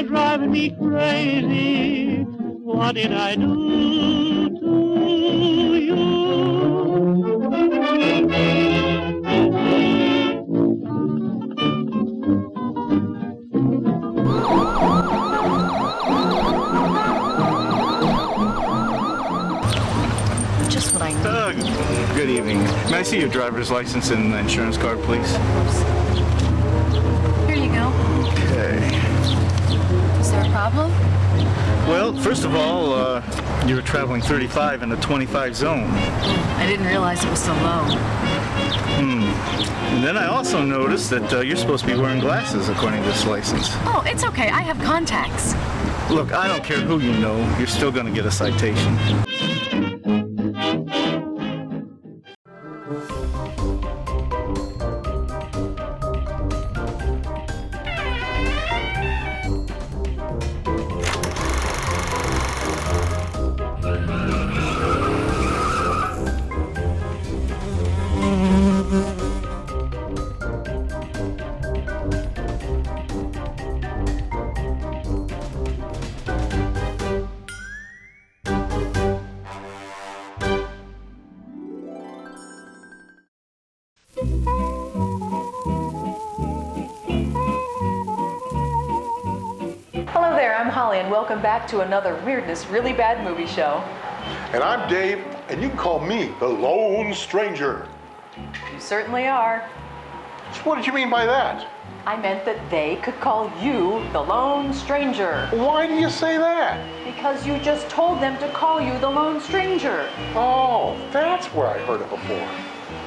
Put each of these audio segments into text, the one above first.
You're driving me crazy. What did I do to you? Just what I need. Good evening. May I see your driver's license and insurance card, please? Here you go. Okay. Is there a problem? Well, first of all, you were traveling 35 in a 25 zone. I didn't realize it was so low. And then I also noticed that you're supposed to be wearing glasses according to this license. Oh, it's okay. I have contacts. Look, I don't care who you know, you're still going to get a citation. Hello there, I'm Holly, and welcome back to another Weirdness Really Bad Movie Show. And I'm Dave, and you can call me the Lone Stranger. You certainly are. So what did you mean by that? I meant that they could call you the Lone Stranger. Why do you say that? Because you just told them to call you the Lone Stranger. Oh, that's where I heard it before.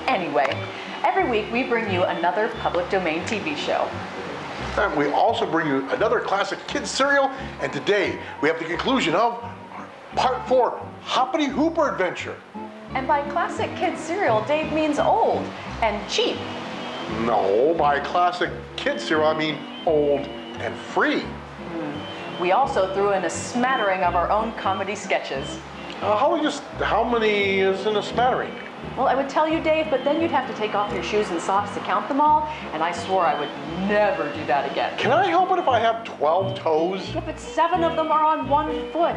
Anyway, every week we bring you another public domain TV show. And we also bring you another classic kids serial, and today we have the conclusion of Part 4, Hoppity Hooper Adventure. And by classic kids serial, Dave means old and cheap. No, by classic kids serial, I mean old and free. We also threw in a smattering of our own comedy sketches. How many is in a smattering? Well, I would tell you, Dave, but then you'd have to take off your shoes and socks to count them all, and I swore I would never do that again. Can I help it if I have 12 toes? Yeah, but 7 of them are on 1 foot.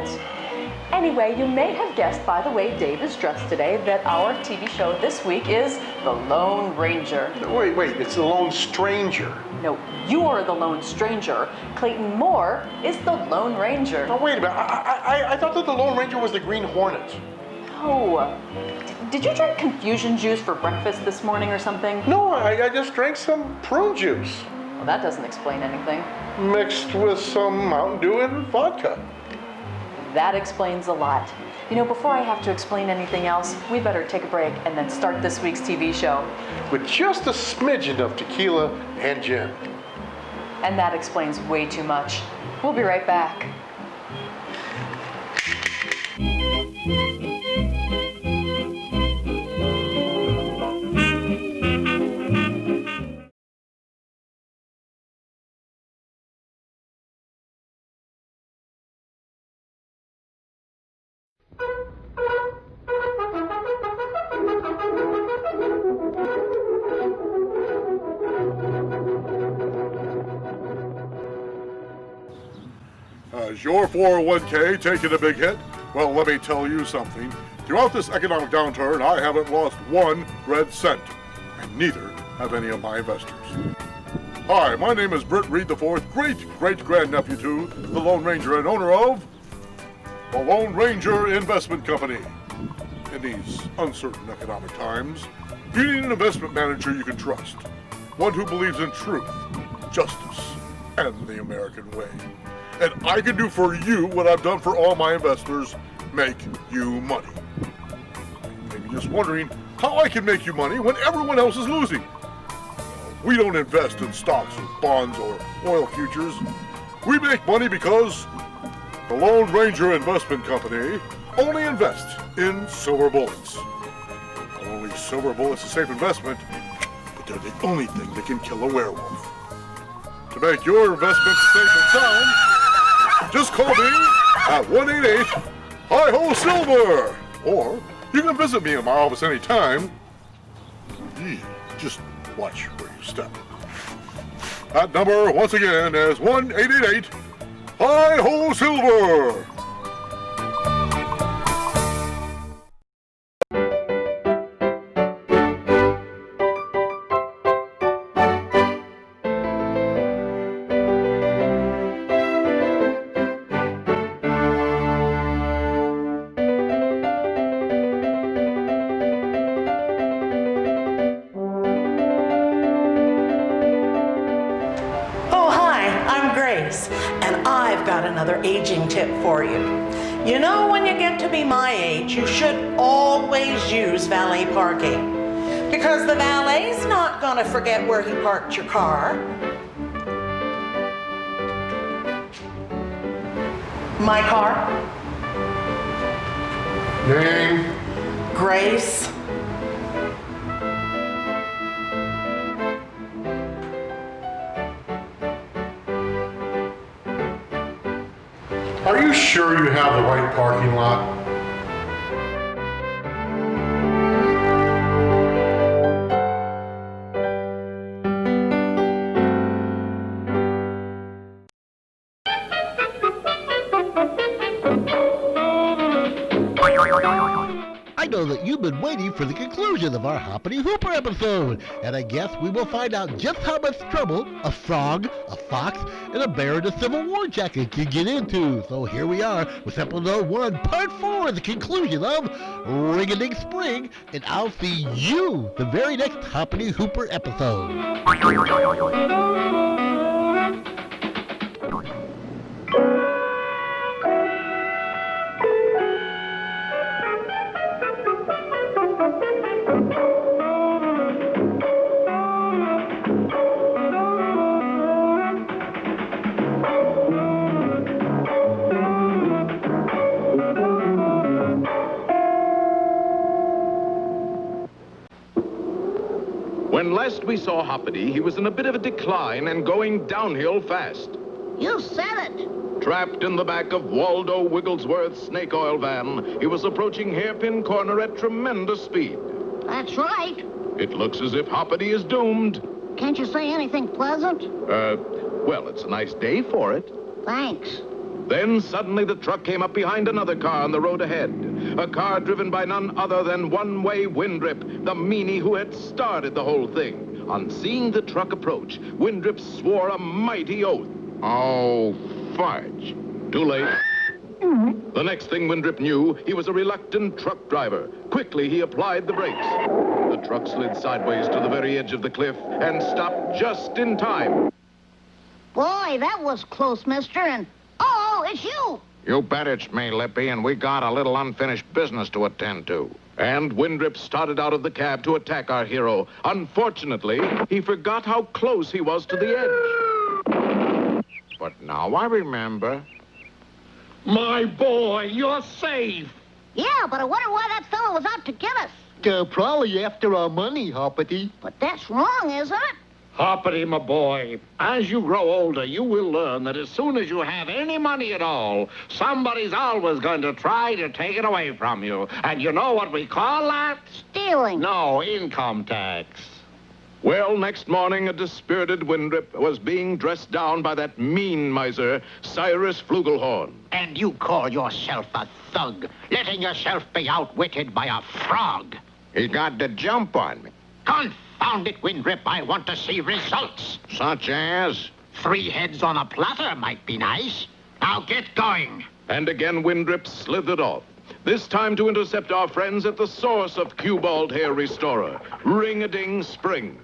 Anyway, you may have guessed by the way Dave is dressed today that our TV show this week is The Lone Ranger. Wait, it's the Lone Stranger. No, you're the Lone Stranger. Clayton Moore is the Lone Ranger. Oh, wait a minute. I thought that the Lone Ranger was the Green Hornet. Oh, did you drink confusion juice for breakfast this morning or something? No, I just drank some prune juice. Well, that doesn't explain anything. Mixed with some Mountain Dew and vodka. That explains a lot. You know, before I have to explain anything else, we better take a break and then start this week's TV show. With just a smidgen of tequila and gin. And that explains way too much. We'll be right back. Has your 401k taken a big hit? Well, let me tell you something. Throughout this economic downturn, I haven't lost 1 red cent, and neither have any of my investors. Hi, my name is Britt Reed IV, great-great-grandnephew to the Lone Ranger and owner of the Lone Ranger Investment Company. In these uncertain economic times, you need an investment manager you can trust, one who believes in truth, justice, and the American way. And I can do for you what I've done for all my investors, make you money. Maybe just wondering how I can make you money when everyone else is losing. We don't invest in stocks or bonds or oil futures. We make money because the Lone Ranger Investment Company only invests in silver bullets. Not only silver bullets a safe investment, but they're the only thing that can kill a werewolf. To make your investment safe and sound, just call me at 188-HI-HO-SILVER, or you can visit me in my office anytime. Just watch where you step. That number, once again, is 1-888 Hi-ho, Silver! Oh, hi, I'm Grace, and I've got another aging tip for you. You know, when you get to be my age, you should always use valet parking, because the valet's not gonna forget where he parked your car. My car? Name? Grace. Are you sure you have the right parking lot? I know that you've been waiting for the conclusion of our Hoppity Hooper episode, and I guess we will find out just how much trouble a frog, a fox, and a bear in a Civil War jacket can get into. So here we are with episode 1, part 4, the conclusion of Ring-a-Ding Spring, and I'll see you the very next Hoppity Hooper episode. When last we saw Hoppity, he was in a bit of a decline and going downhill fast. You said it. Trapped in the back of Waldo Wigglesworth's snake oil van, he was approaching Hairpin Corner at tremendous speed. That's right. It looks as if Hoppity is doomed. Can't you say anything pleasant? Well, it's a nice day for it. Thanks. Then suddenly the truck came up behind another car on the road ahead. A car driven by none other than One-Way Windrip, the meanie who had started the whole thing. On seeing the truck approach, Windrip swore a mighty oath. Oh, fudge. Too late. The next thing Windrip knew, he was a reluctant truck driver. Quickly, he applied the brakes. The truck slid sideways to the very edge of the cliff and stopped just in time. Boy, that was close, mister, and... Oh, it's you! You bet it's me, Lippy, and we got a little unfinished business to attend to. And Windrip started out of the cab to attack our hero. Unfortunately, he forgot how close he was to the edge. But now I remember. My boy, you're safe. Yeah, but I wonder why that fellow was out to get us. They're probably after our money, Hoppity. But that's wrong, isn't it? Hoppity, my boy, as you grow older, you will learn that as soon as you have any money at all, somebody's always going to try to take it away from you. And you know what we call that? Stealing. No, income tax. Well, next morning, a dispirited Windrip was being dressed down by that mean miser, Cyrus Flugelhorn. And you call yourself a thug, letting yourself be outwitted by a frog. He got the jump on me. Confound it, Windrip, I want to see results. Such as? 3 heads on a platter might be nice. Now get going. And again, Windrip slithered off. This time to intercept our friends at the source of Cue-Bald Hair Restorer, Ring-a-Ding Spring.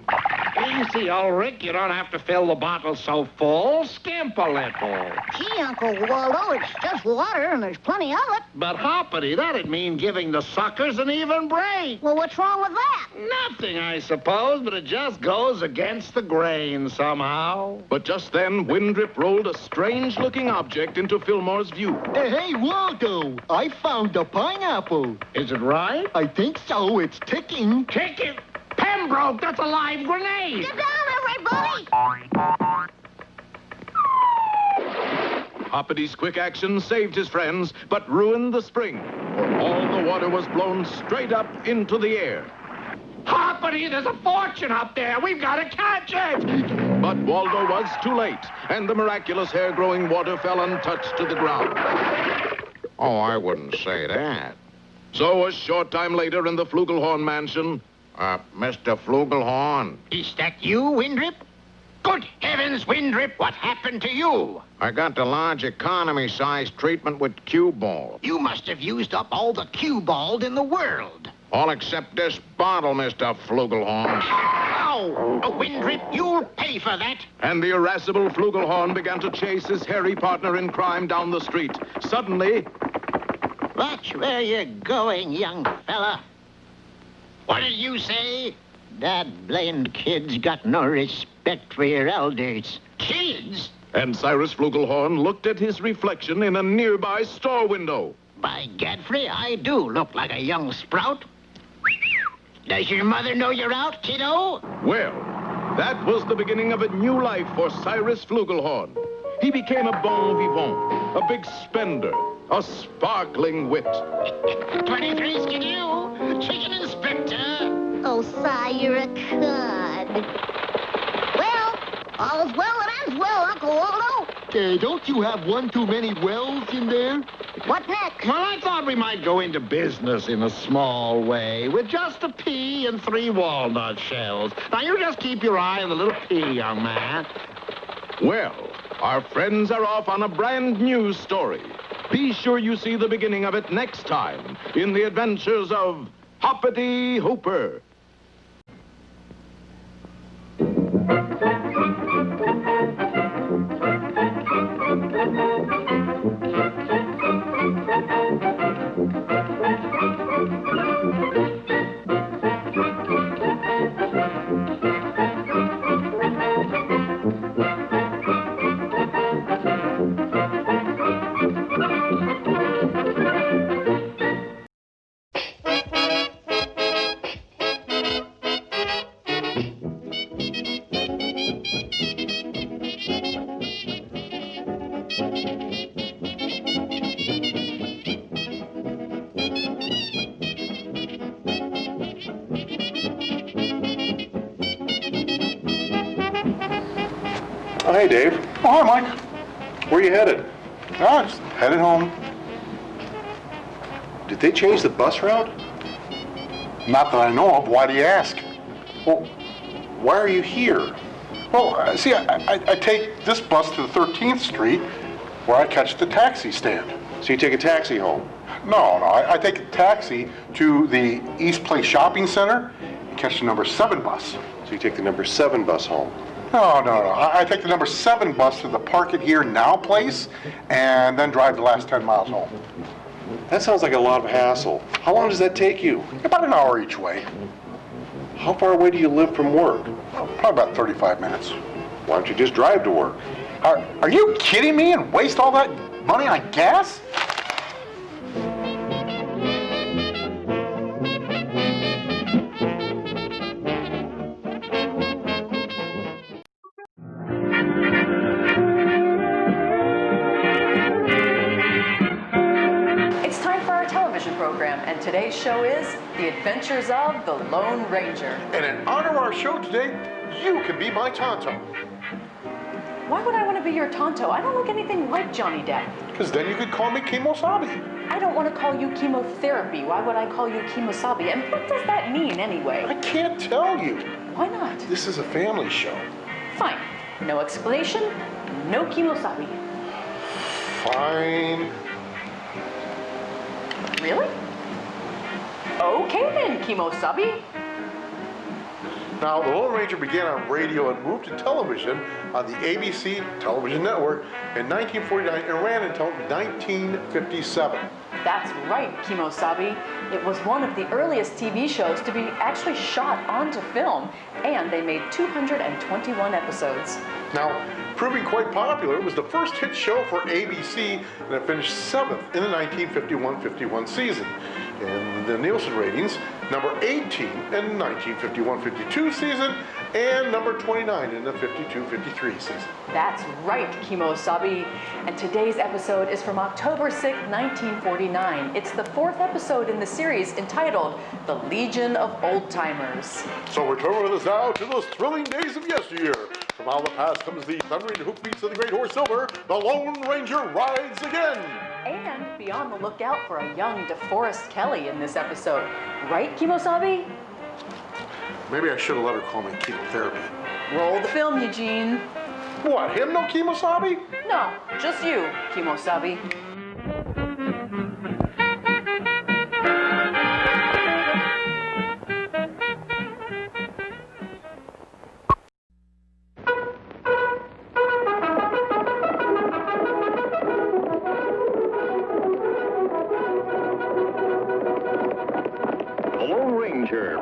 Easy, Ulrich. You don't have to fill the bottle so full. Skimp a little. Gee, Uncle Waldo, it's just water and there's plenty of it. But, Hoppity, that'd mean giving the suckers an even break. Well, what's wrong with that? Nothing, I suppose, but it just goes against the grain somehow. But just then, Windrip rolled a strange-looking object into Fillmore's view. Hey, Waldo, I found a pineapple. Is it right? I think so. It's ticking. Ticking? Pembroke, that's a live grenade. Get down, everybody! Hoppity's quick action saved his friends, but ruined the spring, for all the water was blown straight up into the air. Hoppity, there's a fortune up there. We've got to catch it. But But Waldo was too late, and the miraculous hair-growing water fell untouched to the ground. Oh, I wouldn't say that. So a short time later in the Flugelhorn mansion... Mr. Flugelhorn. Is that you, Windrip? Good heavens, Windrip, what happened to you? I got the large economy-sized treatment with cue ball. You must have used up all the cue ball in the world. All except this bottle, Mr. Flugelhorn. Ow! Windrip, you'll pay for that. And the irascible Flugelhorn began to chase his hairy partner in crime down the street. Suddenly... Watch where you're going, young fella. What did you say? That blamed kid's got no respect for your elders. Kids? And Cyrus Flugelhorn looked at his reflection in a nearby store window. By Godfrey, I do look like a young sprout. Does your mother know you're out, kiddo? Well, that was the beginning of a new life for Cyrus Flugelhorn. He became a bon vivant, a big spender, a sparkling wit. 23 skidoo, chicken inspector. Oh, Si, you're a cud. Well, all's well that ends well, Uncle Waldo. Don't you have one too many wells in there? What next? Well, I thought we might go into business in a small way with just a pea and 3 walnut shells. Now, you just keep your eye on the little pea, young man. Well, our friends are off on a brand new story. Be sure you see the beginning of it next time in the adventures of Hoppity Hooper. Oh, hey, Dave. Oh, hi, Mike. Where are you headed? Oh, just headed home. Did they change the bus route? Not that I know of. Why do you ask? Well, why are you here? Well, see, I take this bus to the 13th Street, where I catch the taxi stand. So you take a taxi home? No, I take a taxi to the East Place Shopping Center and catch the number 7 bus. So you take the number 7 bus home? No. I take the number 7 bus to the Park It Here Now place and then drive the last 10 miles home. That sounds like a lot of hassle. How long does that take you? About an hour each way. How far away do you live from work? Well, probably about 35 minutes. Why don't you just drive to work? Are you kidding me and waste all that money on gas? Program, and today's show is The Adventures of the Lone Ranger. And in honor of our show today, you can be my Tonto. Why would I want to be your Tonto? I don't look anything like Johnny Depp. Because then you could call me Kimosabi. I don't want to call you chemotherapy. Why would I call you Kimosabi? And what does that mean anyway? I can't tell you. Why not? This is a family show. Fine. No explanation, no Kimosabi. Fine. Really? Okay then, Kimosabi. Now, the Lone Ranger began on radio and moved to television on the ABC television network in 1949 and ran until 1957. That's right, Kimosabi. It was one of the earliest TV shows to be actually shot onto film, and they made 221 episodes. Now, proving quite popular, it was the first hit show for ABC, and it finished 7th in the 1951-51 season. In the Nielsen ratings, number 18 in the 1951-52 season, and number 29 in the 52-53 season. That's right, Kimosabi. And today's episode is from October 6, 1949. It's the 4th episode in the series entitled The Legion of Old Timers. So return with us now to those thrilling days of yesteryear. From From out of the past comes the thundering hoofbeats of the great horse Silver. The Lone Ranger rides again. And be on the lookout for a young DeForest Kelley in this episode. Right, Kimosabe? Maybe I should have let her call me chemotherapy. Roll the film, Eugene. What, him no Kimosabe? No, just you, Kimosabe. The Lone Ranger.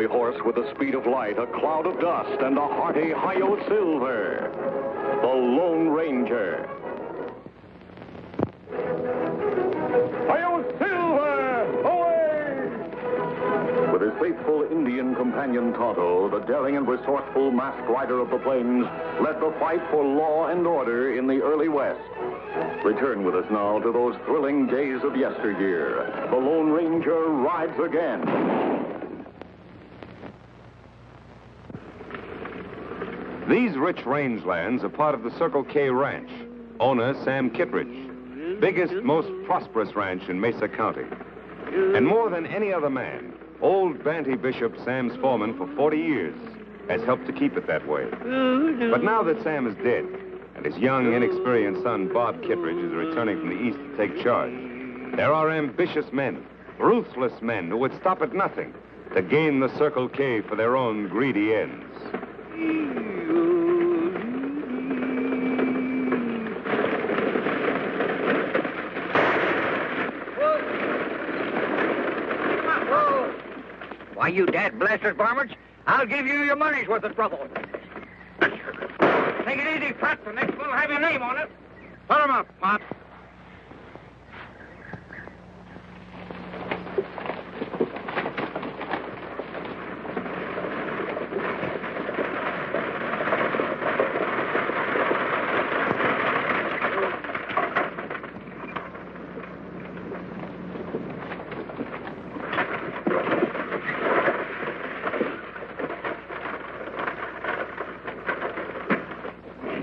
Horse with the speed of light, a cloud of dust, and a hearty Hi-Yo Silver, the Lone Ranger. Hi-Yo Silver, away! With his faithful Indian companion Tonto, the daring and resourceful masked rider of the plains led the fight for law and order in the early West. Return with us now to those thrilling days of yesteryear. The Lone Ranger rides again. These rich rangelands are part of the Circle K Ranch. Owner Sam Kittredge. Biggest, most prosperous ranch in Mesa County. And more than any other man, old Banty Bishop, Sam's foreman for 40 years, has helped to keep it that way. But now that Sam is dead, and his young, inexperienced son, Bob Kittredge, is returning from the east to take charge, there are ambitious men, ruthless men who would stop at nothing to gain the Circle K for their own greedy ends. Why, you dad-blasted varmints, I'll give you your money's worth of trouble. Take it easy, Pratt. The next one will have your name on it. Put 'em up, Pop.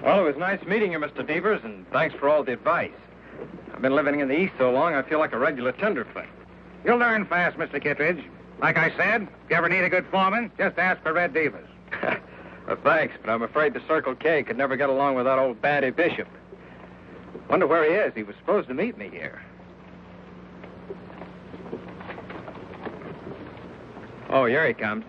Well, it was nice meeting you, Mr. Devers, and thanks for all the advice. I've been living in the East so long, I feel like a regular tenderfoot. You'll learn fast, Mr. Kittredge. Like I said, if you ever need a good foreman, just ask for Red Devers. Well, thanks, but I'm afraid the Circle K could never get along with that old Banty Bishop. Wonder where he is. He was supposed to meet me here. Oh, here he comes.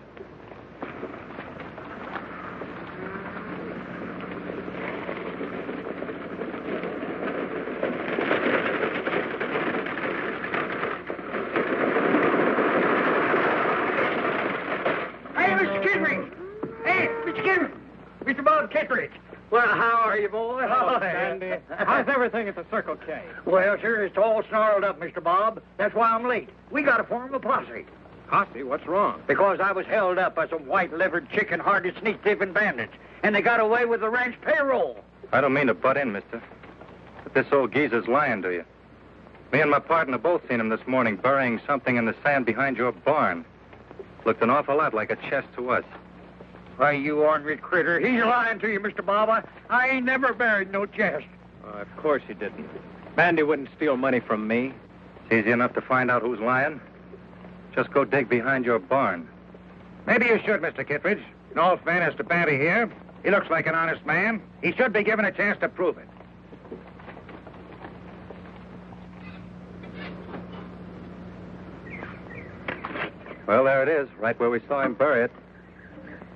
Mr. Bob Kittredge. Well, how are you, boy? Oh, Sandy. How's everything at the Circle K? Well, sure, it's all snarled up, Mr. Bob. That's why I'm late. We got to form a posse. Posse? What's wrong? Because I was held up by some white-livered, chicken-hearted, sneak-thieving bandits, and they got away with the ranch payroll. I don't mean to butt in, mister, but this old geezer's lying to you. Me and my partner both seen him this morning burying something in the sand behind your barn. Looked an awful lot like a chest to us. Why, you ornery critter, he's lying to you, Mr. Bob. I ain't never buried no chest. Of course he didn't. Bandy wouldn't steal money from me. It's easy enough to find out who's lying. Just go dig behind your barn. Maybe you should, Mr. Kittredge. In all fairness to Banty here, he looks like an honest man. He should be given a chance to prove it. Well, there it is, right where we saw him bury it.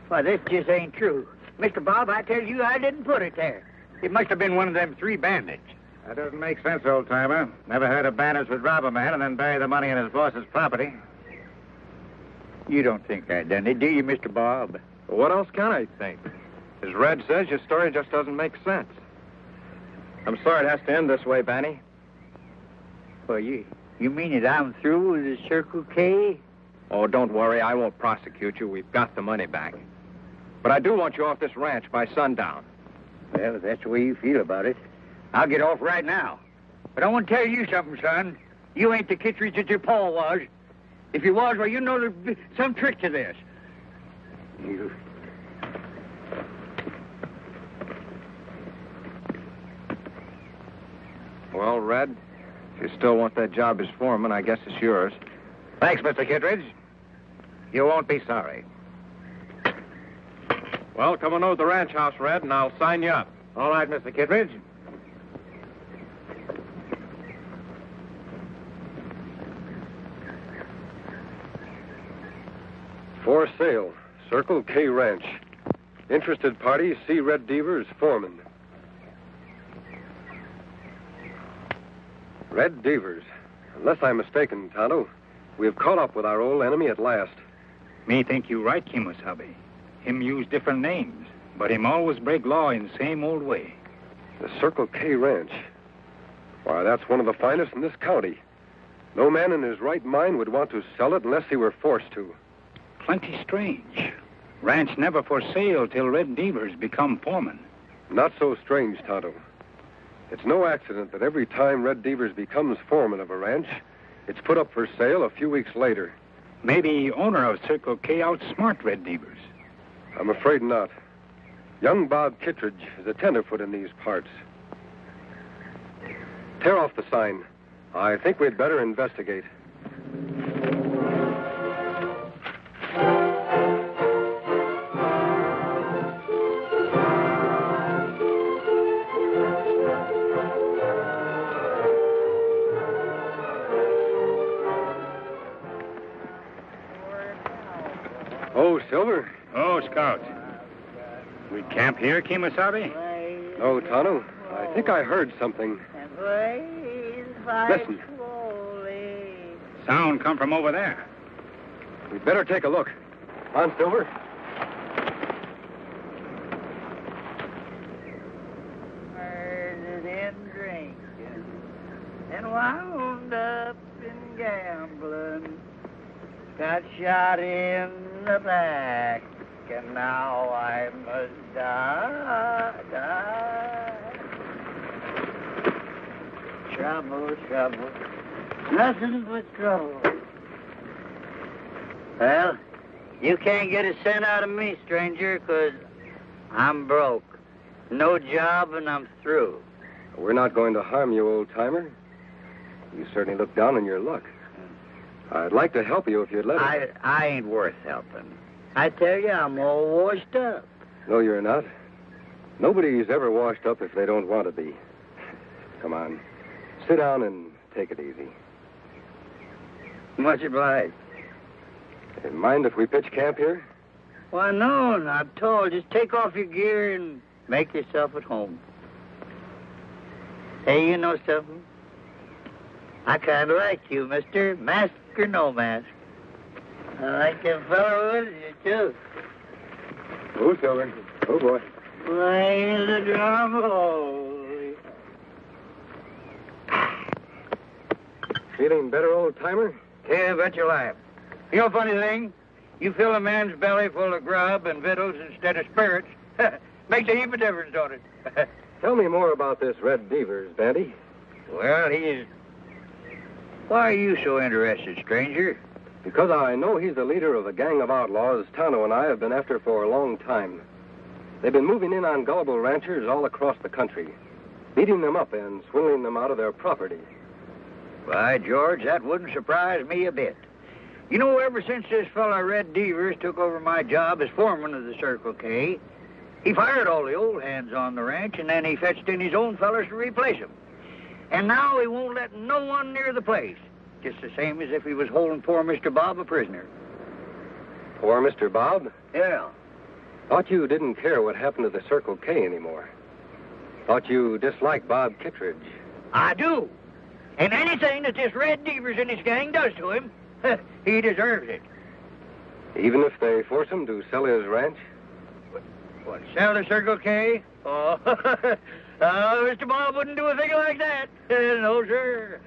Why, this just ain't true. Mr. Bob, I tell you, I didn't put it there. It must have been one of them three bandits. That doesn't make sense, old-timer. Never heard of bandits would rob a man and then bury the money in his boss's property. You don't think I done it, do you, Mr. Bob? Well, what else can I think? As Red says, your story just doesn't make sense. I'm sorry it has to end this way, Banny. Well, you mean that I'm through with the Circle K? Oh, don't worry. I won't prosecute you. We've got the money back. But I do want you off this ranch by sundown. Well, if that's the way you feel about it, I'll get off right now. But I want to tell you something, son. You ain't the Kittredge that your pa was. If you was, well, you know there'd be some trick to this. You... Well, Red, if you still want that job as foreman, I guess it's yours. Thanks, Mr. Kittredge. You won't be sorry. Well, come on over to the ranch house, Red, and I'll sign you up. All right, Mr. Kittredge. For sale, Circle K Ranch. Interested parties, see Red Devers, foreman. Red Devers. Unless I'm mistaken, Tonto, we have caught up with our old enemy at last. Me think you right, Kimasabi. Him use different names, but him always break law in the same old way. The Circle K Ranch. Why, that's one of the finest in this county. No man in his right mind would want to sell it unless he were forced to. Plenty strange. Ranch never for sale till Red Devers become foreman. Not so strange, Tonto. It's no accident that every time Red Devers becomes foreman of a ranch, it's put up for sale a few weeks later. Maybe owner of Circle K outsmart Red Devers. I'm afraid not. Young Bob Kittredge is a tenderfoot in these parts. Tear off the sign. I think we'd better investigate. Oh, Silver. Oh, Scout. We camp here, Kimasabi? No, Tonto. I think I heard something. Listen. Sound come from over there. We'd better take a look. On, Silver. Murdered and drinking and wound up in gambling. Got shot in the back, and now I must die. Trouble, trouble, nothing but trouble. Well, you can't get a cent out of me, stranger, 'cause I'm broke. No job, and I'm through. We're not going to harm you, old-timer. You certainly look down on your luck. I'd like to help you if you'd let me. I ain't worth helping. I tell you, I'm all washed up. No, you're not. Nobody's ever washed up if they don't want to be. Come on. Sit down and take it easy. Much obliged. Mind if we pitch camp here? Why, no, not at all. Just take off your gear and make yourself at home. Hey, you know something? I kind of like you, mister. Mask or no mask. I like that fellow with you, too. Oh, Silver. Oh, boy. Playing the drum roll. Feeling better, old-timer? Yeah, bet your life. You know, funny thing, you fill a man's belly full of grub and victuals instead of spirits. Makes a heap of difference, don't it? Tell me more about this Red Devers, Bandy. Well, he's... Why are you so interested, stranger? Because I know he's the leader of a gang of outlaws Tonto and I have been after for a long time. They've been moving in on gullible ranchers all across the country, beating them up and swindling them out of their property. By George, that wouldn't surprise me a bit. You know, ever since this fella Red Devers took over my job as foreman of the Circle K, he fired all the old hands on the ranch, and then he fetched in his own fellas to replace them. And now he won't let no one near the place, just the same as if he was holding poor Mr. Bob a prisoner. Poor Mr. Bob? Yeah. Thought you didn't care what happened to the Circle K anymore. Thought you disliked Bob Kittredge. I do. And anything that this Red Devers and his gang does to him, he deserves it. Even if they force him to sell his ranch? What, sell the Circle K? Oh, Mr. Bob wouldn't do a thing like that. No, sir.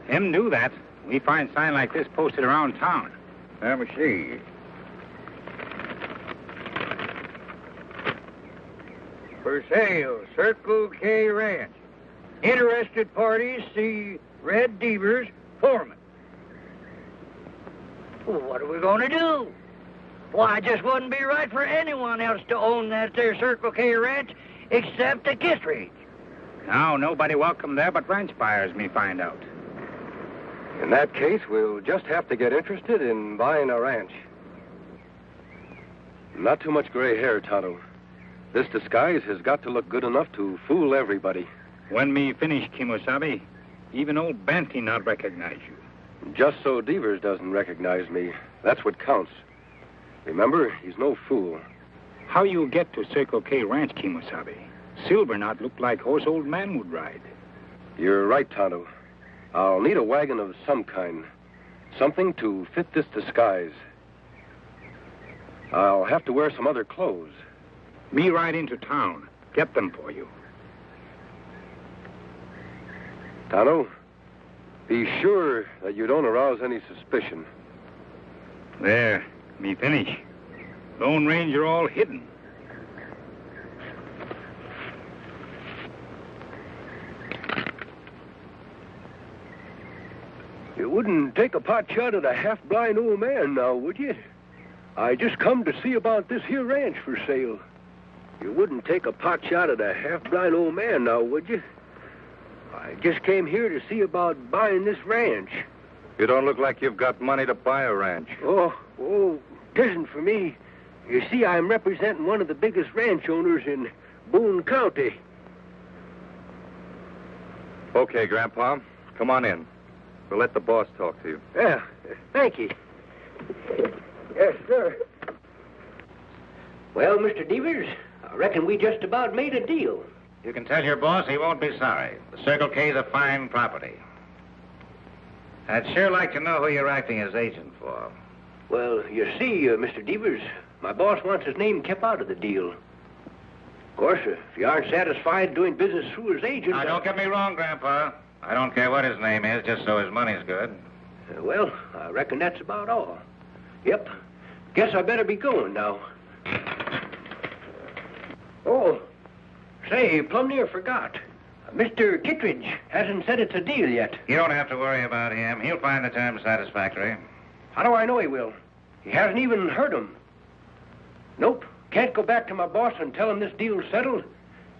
Him do that. We find sign like this posted around town. Let me see. For sale, Circle K Ranch. Interested parties see Red Devers, foreman. Well, what are we going to do? Why, it just wouldn't be right for anyone else to own that there Circle K Ranch except the Kittredge. Now, nobody welcome there but ranch buyers, me find out. In that case, we'll just have to get interested in buying a ranch. Not too much gray hair, Tonto. This disguise has got to look good enough to fool everybody. When me finish, Kimosabe, even old Banty not recognize you. Just so Devers doesn't recognize me, that's what counts. Remember, he's no fool. How you get to Circle K Ranch, Kimosabe? Silver not look like horse old man would ride. You're right, Tonto. I'll need a wagon of some kind. Something to fit this disguise. I'll have to wear some other clothes. Me ride into town. Get them for you. Tonto, be sure that you don't arouse any suspicion. There, me finish. Lone Ranger all hidden. You wouldn't take a pot shot at a half-blind old man now, would you? I just come to see about this here ranch for sale. You wouldn't take a pot shot at a half-blind old man now, would you? I just came here to see about buying this ranch. You don't look like you've got money to buy a ranch. Oh, it isn't for me. You see, I'm representing one of the biggest ranch owners in Boone County. Okay, Grandpa, come on in. We'll let the boss talk to you. Yeah, thank you. Yes, sir. Well, Mr. Devers, I reckon we just about made a deal. You can tell your boss he won't be sorry. The Circle K's a fine property. I'd sure like to know who you're acting as agent for. Well, you see, Mr. Devers, my boss wants his name kept out of the deal. Of course, if you aren't satisfied doing business through his agent... Now, don't get me wrong, Grandpa. I don't care what his name is, just so his money's good. Well, I reckon that's about all. Yep. Guess I better be going now. Oh, say, plumb near forgot. Mr. Kittredge hasn't said it's a deal yet. You don't have to worry about him. He'll find the terms satisfactory. How do I know he will? He hasn't even heard 'em. Nope. Can't go back to my boss and tell him this deal's settled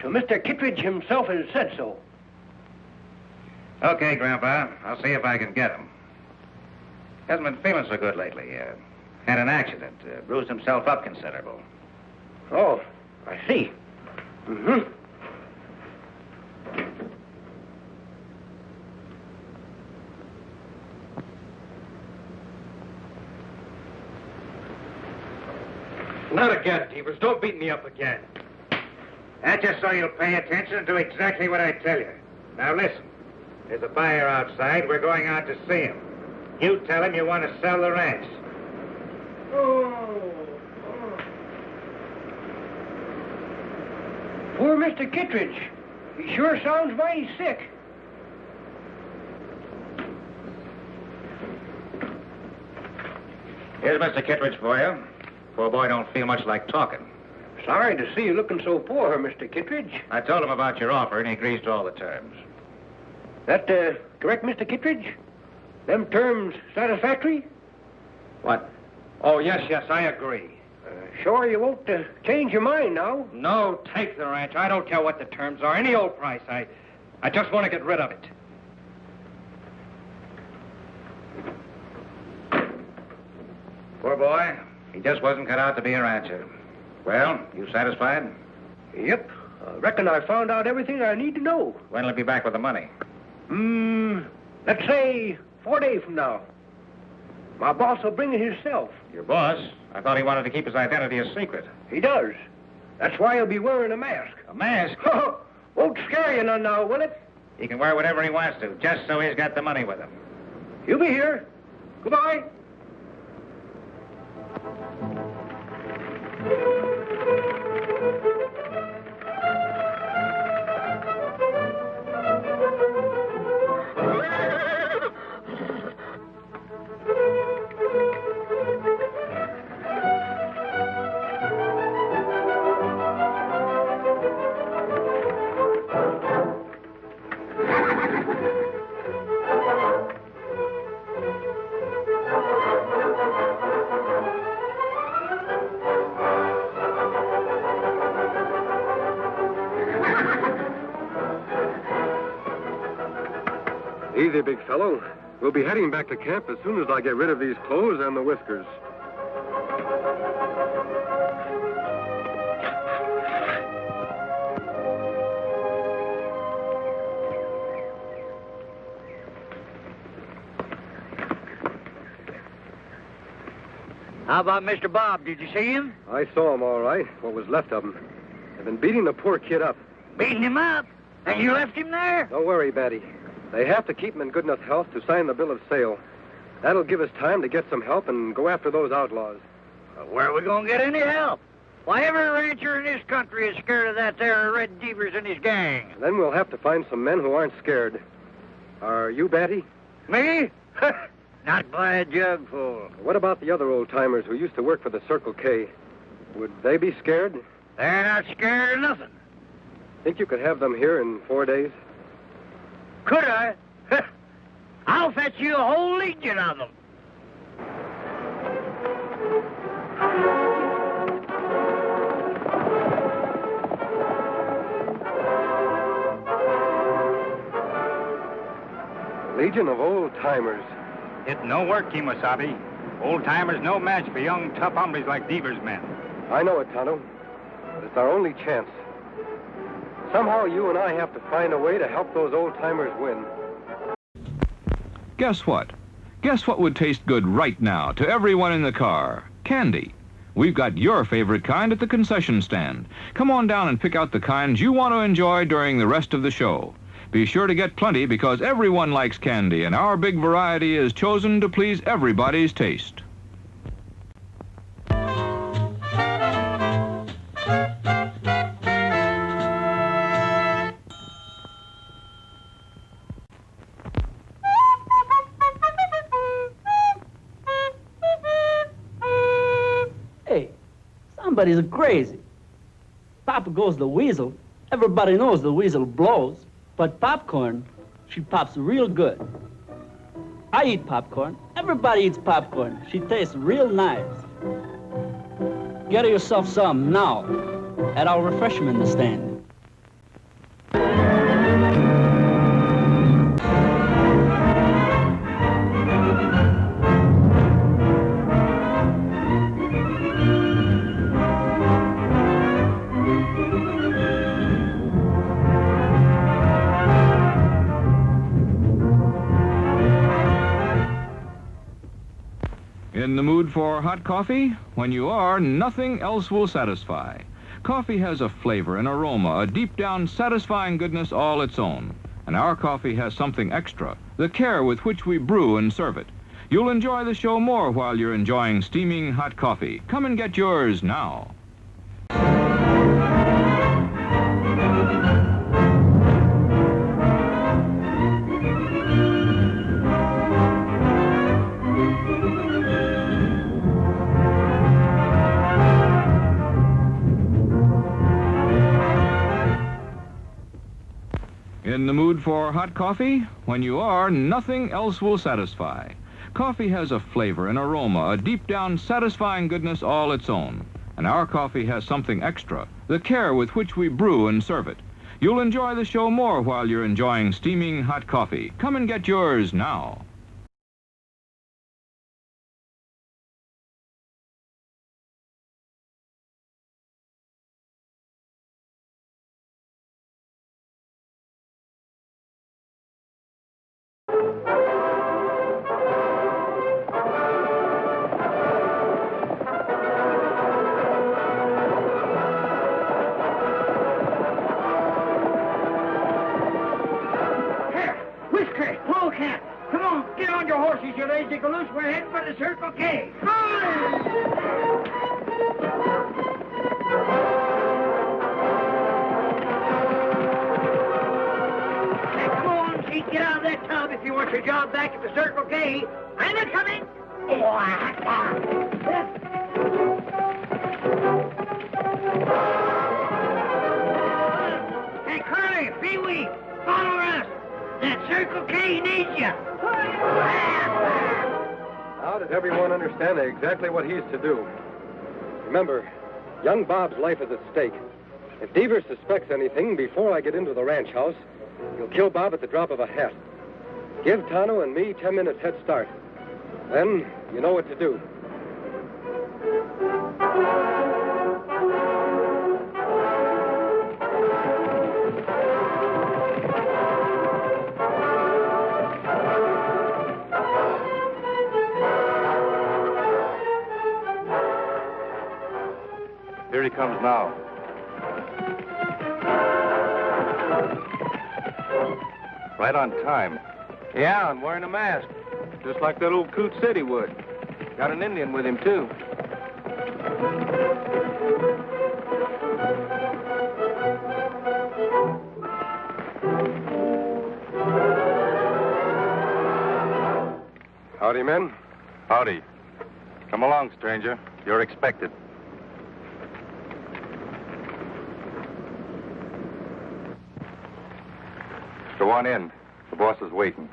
till Mr. Kittredge himself has said so. Okay, Grandpa. I'll see if I can get him. Hasn't been feeling so good lately. Had an accident. Bruised himself up considerable. Oh, I see. Mm-hmm. Not again, Devers. Don't beat me up again. That's just so you'll pay attention and do exactly what I tell you. Now listen. There's a buyer outside. We're going out to see him. You tell him you want to sell the ranch. Poor Mr. Kittredge. He sure sounds mighty sick. Here's Mr. Kittredge for you. Poor boy don't feel much like talking. Sorry to see you looking so poor, Mr. Kittredge. I told him about your offer, and he agrees to all the terms. That correct, Mr. Kittredge? Them terms satisfactory? What? Oh, yes, I agree. Sure you won't change your mind now? No, take the ranch. I don't care what the terms are. Any old price. I just want to get rid of it. Poor boy. He just wasn't cut out to be a rancher. Well, you satisfied? Yep. I reckon I found out everything I need to know. When'll he be back with the money? Let's say 4 days from now. My boss will bring it himself. Your boss? I thought he wanted to keep his identity a secret. He does. That's why he'll be wearing a mask. A mask? Won't scare you none now, will it? He can wear whatever he wants to, just so he's got the money with him. He'll be here. Goodbye. Easy, big fellow. We'll be heading back to camp as soon as I get rid of these clothes and the whiskers. How about Mr. Bob? Did you see him? I saw him all right, what was left of him. They've been beating the poor kid up. Beating him up? And you left him there? Don't worry, Betty. They have to keep him in good enough health to sign the bill of sale. That'll give us time to get some help and go after those outlaws. Where are we going to get any help? Why, every rancher in this country is scared of that there Red Devers and his gang. Then we'll have to find some men who aren't scared. Are you, Batty? Me? Not by a jugful. What about the other old-timers who used to work for the Circle K? Would they be scared? They're not scared of nothing. Think you could have them here in 4 days? Could I? I'll fetch you a whole legion of them. Legion of old-timers. It no work, Kimosabe. Old-timers no match for young, tough hombres like Devers' men. I know it, Tonto. But it's our only chance. Somehow you and I have to find a way to help those old-timers win. Guess what? Guess what would taste good right now to everyone in the car? Candy. We've got your favorite kind at the concession stand. Come on down and pick out the kinds you want to enjoy during the rest of the show. Be sure to get plenty because everyone likes candy, and our big variety is chosen to please everybody's taste. Hey, somebody's crazy. Papa goes the weasel. Everybody knows the weasel blows. But popcorn, she pops real good. I eat popcorn. Everybody eats popcorn. She tastes real nice. Get yourself some now at our refreshment stand. In the mood for hot coffee? When you are, nothing else will satisfy. Coffee has a flavor, an aroma, a deep-down satisfying goodness all its own. And our coffee has something extra, the care with which we brew and serve it. You'll enjoy the show more while you're enjoying steaming hot coffee. Come and get yours now. In the mood for hot coffee? When you are, nothing else will satisfy. Coffee has a flavor, an aroma, a deep-down satisfying goodness all its own. And our coffee has something extra, the care with which we brew and serve it. You'll enjoy the show more while you're enjoying steaming hot coffee. Come and get yours now. You lazy galoose, we're heading for the Circle K. Hey, come on, Pete, get out of that tub if you want your job back at the Circle K. I'm a coming. Hey, Curly, Pee-wee, follow us. That Circle K needs you. Now does everyone understand exactly what he's to do? Remember, young Bob's life is at stake. If Devers suspects anything before I get into the ranch house, he'll kill Bob at the drop of a hat. Give Tano and me 10 minutes head start. Then you know what to do. Here he comes now. Right on time. Yeah, and wearing a mask. Just like that old coot said he would. Got an Indian with him, too. Howdy, men. Howdy. Come along, stranger. You're expected. Go on in. The boss is waiting.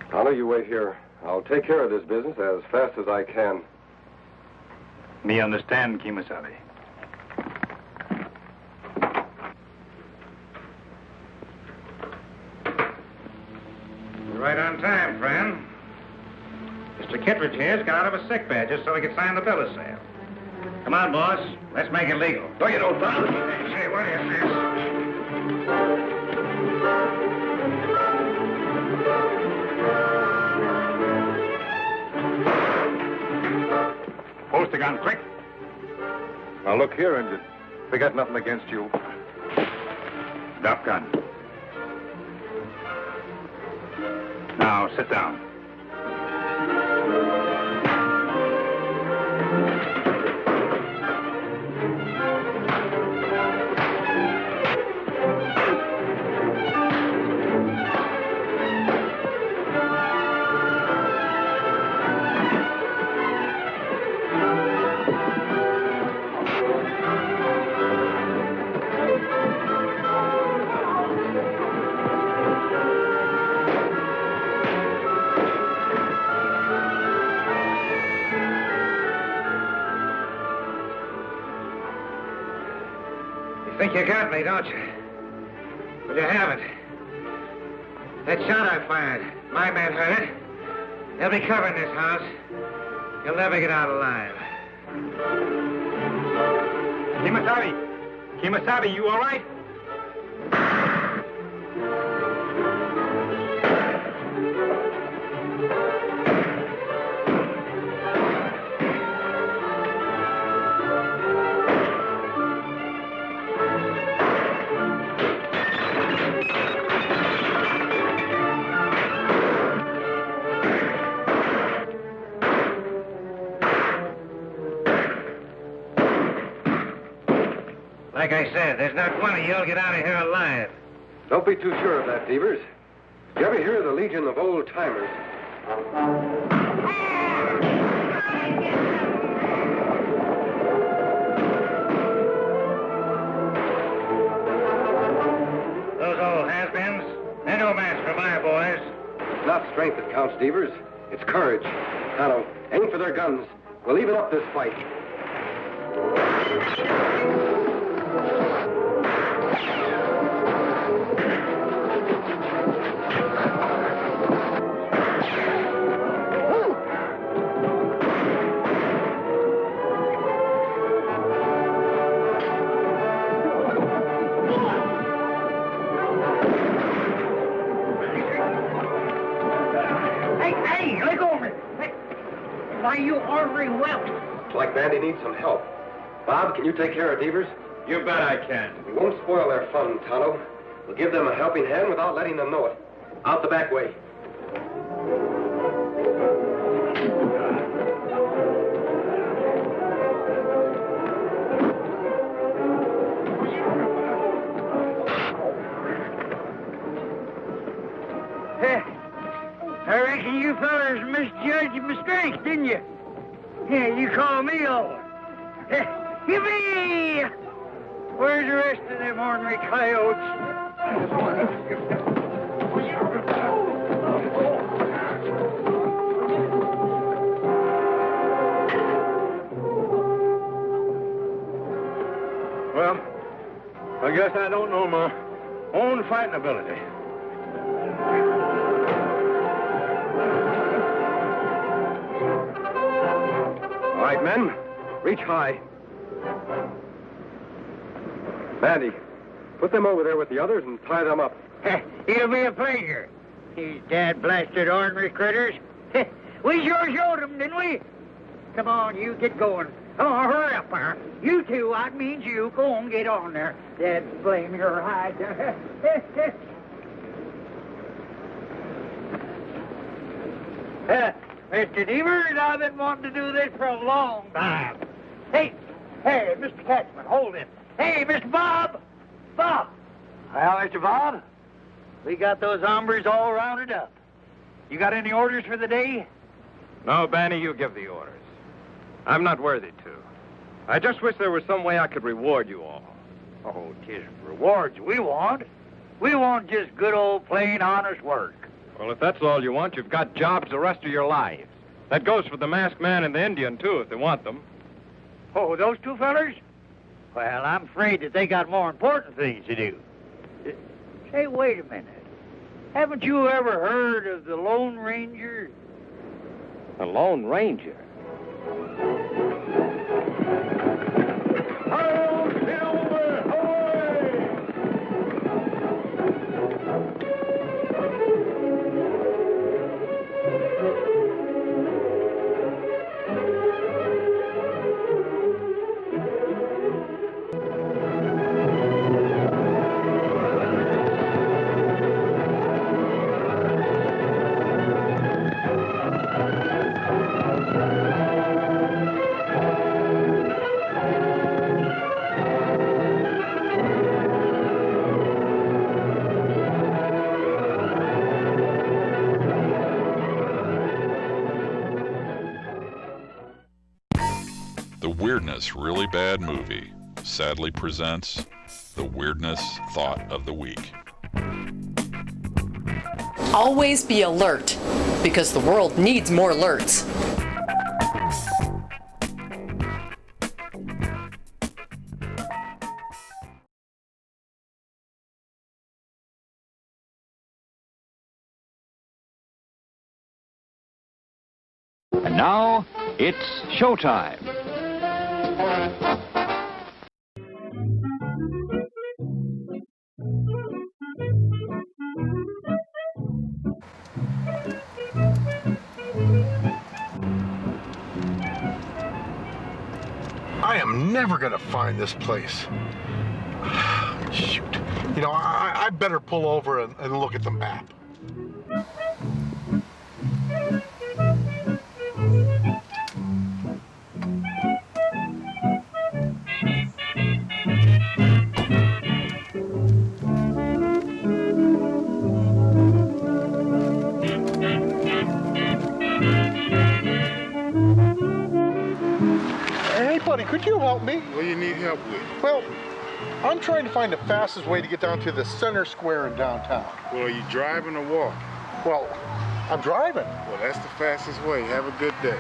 Tano, you wait here. I'll take care of this business as fast as I can. Me understand, Kimasabi. You're right on time, friend. Mr. Kittredge here's got out of a sick bed just so he could sign the bill of sale. Come on, boss. Let's make it legal. No, you don't, Tano. Say, what is this? Post the gun, quick. Now, look here, Injun. We got nothing against you. Drop gun. Now, sit down. Think you got me, don't you? But you haven't. That shot I fired, my man heard it. They'll be covering this house. You'll never get out alive. Kimasabi! Kimasabi, you all right? Like I said, there's not one of you'll get out of here alive. Don't be too sure of that, Devers. You ever hear of the Legion of Old Timers? Those old has-beens, they're no match for my boys. It's not strength that counts, Devers. It's courage. Tano, aim for their guns. We'll even up this fight. Hey, let go of me. Hey, why, you ornery whelp. Looks like Bandy needs some help. Bob, can you take care of Devers? You bet I can. We won't spoil their fun, Tano. We'll give them a helping hand without letting them know it. Out the back way. I reckon you fellas misjudged my strength, didn't you? Yeah, you called me over. Yippee! Where's the rest of them ornery coyotes? Well, I guess I don't know, Ma. Own fighting ability. All right, men. Reach high. Mandy, put them over there with the others and tie them up. It'll be a pleasure. These dad-blasted ornery critters. We sure showed them, didn't we? Come on, you get going. Come on, hurry up there. You two, I means you, go on, get on there. Dad blame your hide. Mr. Devers, I've been wanting to do this for a long time. Hey, Mr. Catchman, hold it. Hey, Mr. Bob! Bob! Well, Mr. Bob, we got those hombres all rounded up. You got any orders for the day? No, Banny, you give the orders. I'm not worthy to. I just wish there was some way I could reward you all. Oh, 'tis rewards we want. We want just good old plain honest work. Well, if that's all you want, you've got jobs the rest of your lives. That goes for the masked man and the Indian, too, if they want them. Oh, those two fellers? Well, I'm afraid that they got more important things to do. Say, wait a minute. Haven't you ever heard of the Lone Ranger? The Lone Ranger? The Weirdness Really Bad Movie sadly presents the Weirdness Thought of the Week. Always be alert, because the world needs more alerts. And now, it's showtime. I am never going to find this place. Shoot. You know, I better pull over and look at the map. Hey, buddy, could you help me? What do you need help with? Well, I'm trying to find the fastest way to get down to the center square in downtown. Well, are you driving or walking? Well, I'm driving. Well, that's the fastest way. Have a good day.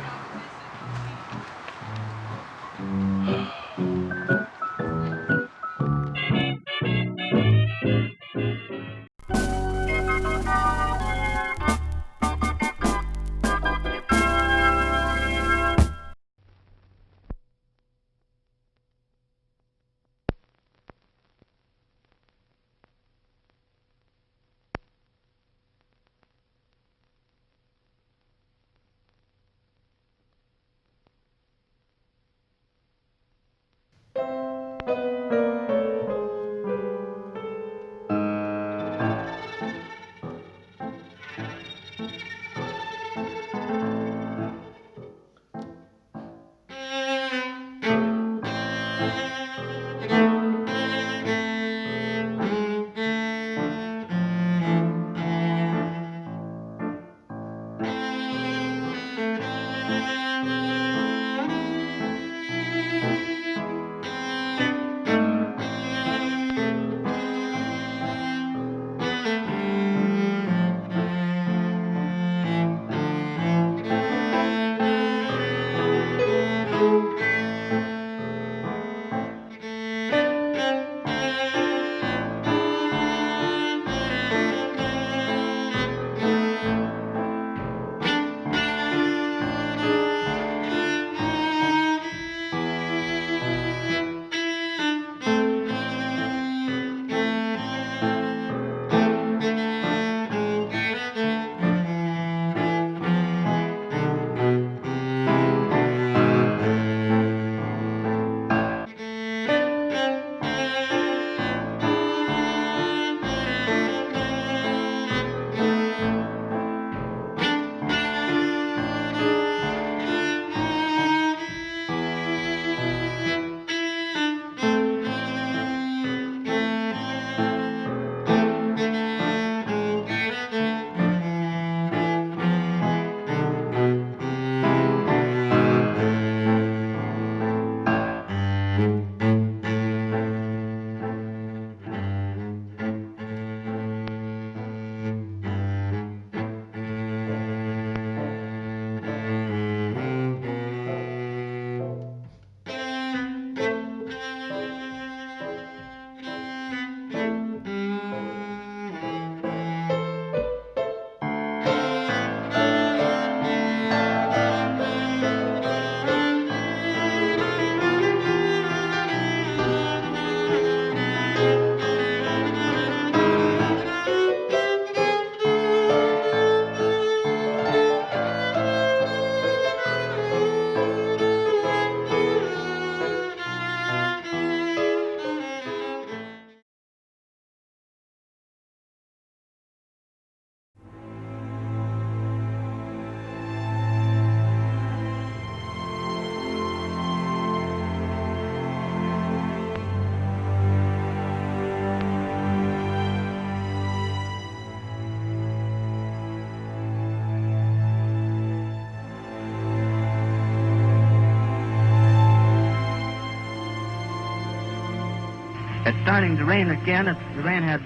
It's starting to rain again. The rain had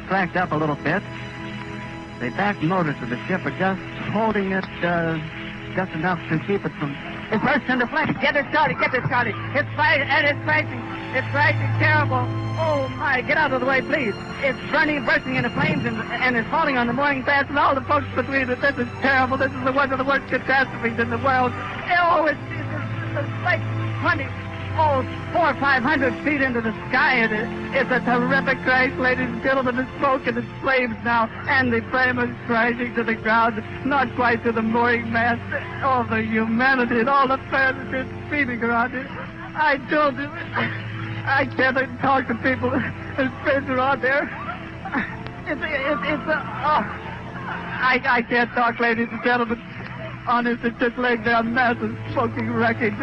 slacked up a little bit. The back motors of the ship are just holding it just enough to keep it from... It bursts into flames. Get it started. It's fighting, and it's crashing. It's crashing terrible. Oh, my, get out of the way, please. It's bursting into flames, and it's falling on the mooring mast and all the folks between it. This is terrible. This is one of the worst catastrophes in the world. Oh, it's like 400 or 500 feet into the sky. It's a terrific crash, ladies and gentlemen. It's smoke and it's flames now, and the frame is crashing to the ground, not quite to the mooring mast. All the humanity and all the fans are speeding around it. I told you, I can't talk to people. There's friends around there. I can't talk, ladies and gentlemen. Honest, it's just laying there, massive smoking wreckage.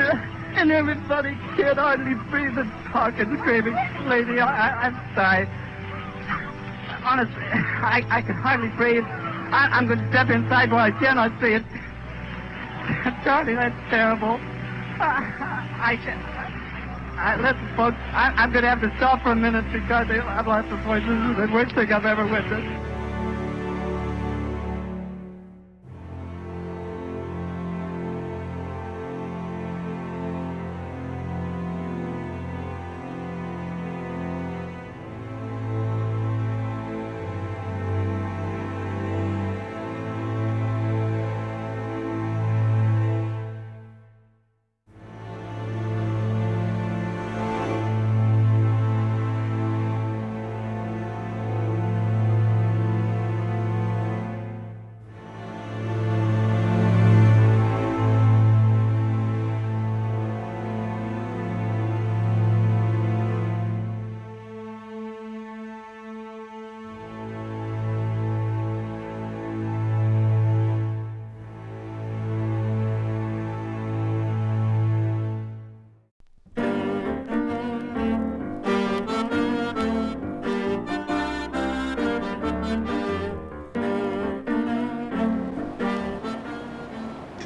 And everybody can't hardly breathe and talk and screaming. Lady, I'm sorry. Honestly, I can hardly breathe. I'm going to step inside where I cannot see it. Charlie, that's terrible. Listen, folks, I'm going to have to stop for a minute because I've lost the voice. This is the worst thing I've ever witnessed.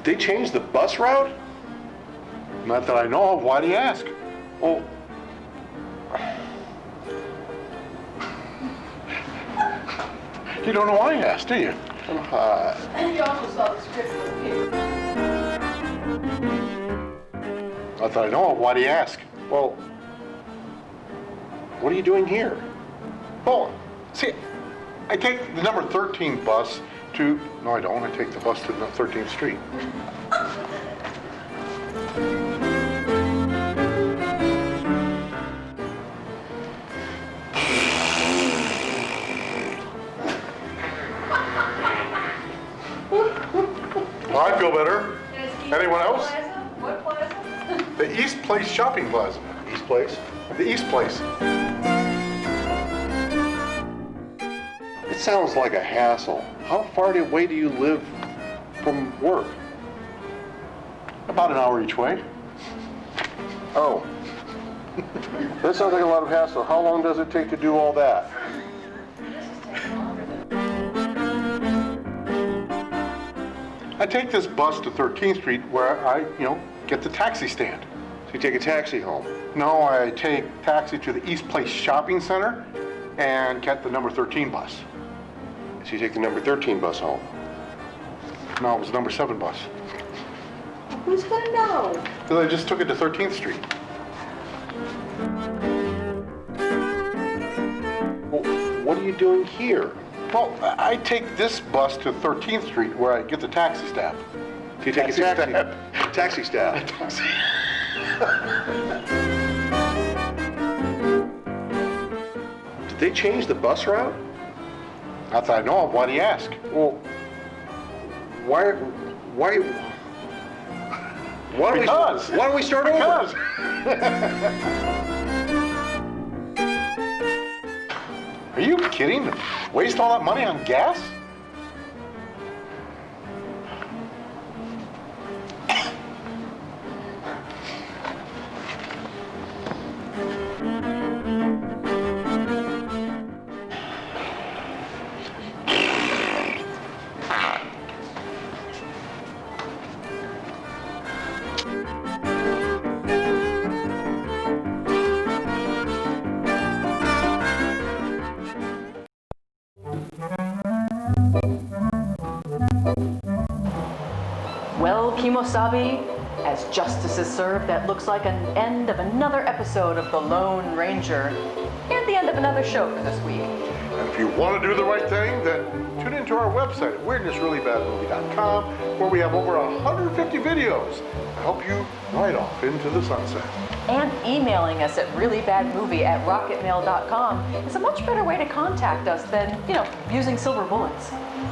They changed the bus route? Not that I know of. Why do you ask? Oh. You don't know why I asked, do you? And you also saw the script for the paper. Not that I know of. Why do you ask? Well, what are you doing here? Oh, see, I take the number 13 bus to... No, I don't. I take the bus to 13th Street. Well, I feel better. Anyone else? What plaza? The East Place Shopping Plaza. East Place? The East Place. It sounds like a hassle. How far away do you live from work? About an hour each way. Oh. That sounds like a lot of hassle. How long does it take to do all that? I take this bus to 13th Street where I, get the taxi stand. So you take a taxi home? No, I take taxi to the East Place Shopping Center and get the number 13 bus. So you take the number 13 bus home? No, it was the number 7 bus. Who's gonna know? Because I just took it to 13th Street. Well, what are you doing here? Well, I take this bus to 13th Street where I get the taxi staff. So you take a taxi staff? Did they change the bus route? Not that I know of. Why do you ask? Well, why don't we start over? Are you kidding? Waste all that money on gas? Kimosabi as justice is served. That looks like an end of another episode of The Lone Ranger and the end of another show for this week. And if you want to do the right thing, then tune into our website at weirdnessreallybadmovie.com, where we have over 150 videos to help you ride off into the sunset. And emailing us at reallyBadMovie@rocketmail.com is a much better way to contact us than, using silver bullets.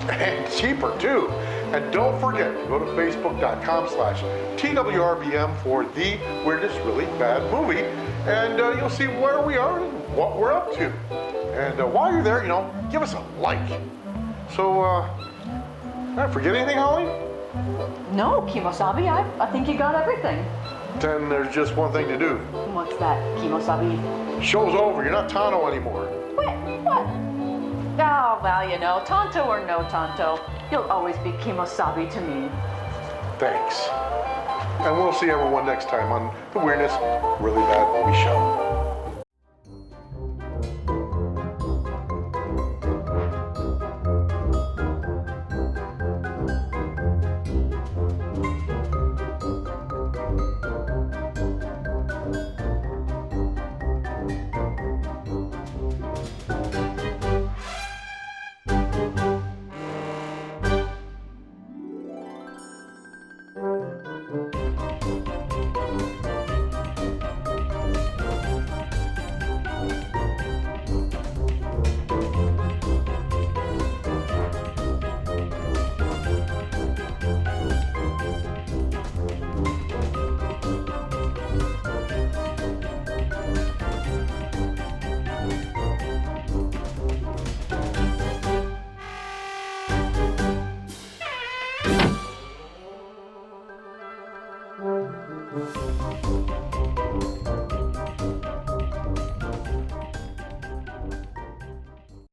And cheaper, too. And don't forget to go to facebook.com/TWRBM for The Weirdness Really Bad Movie, and you'll see where we are and what we're up to. And while you're there, give us a like. So, did I forget anything, Holly? No, Kimosabi, I think you got everything. Then there's just one thing to do. What's that, Kimosabi? Show's over. You're not Tano anymore. What? Oh, well, Tonto or no Tonto, you'll always be Kimosabi to me. Thanks. And we'll see everyone next time on The Weirdness Really Bad Movie Show.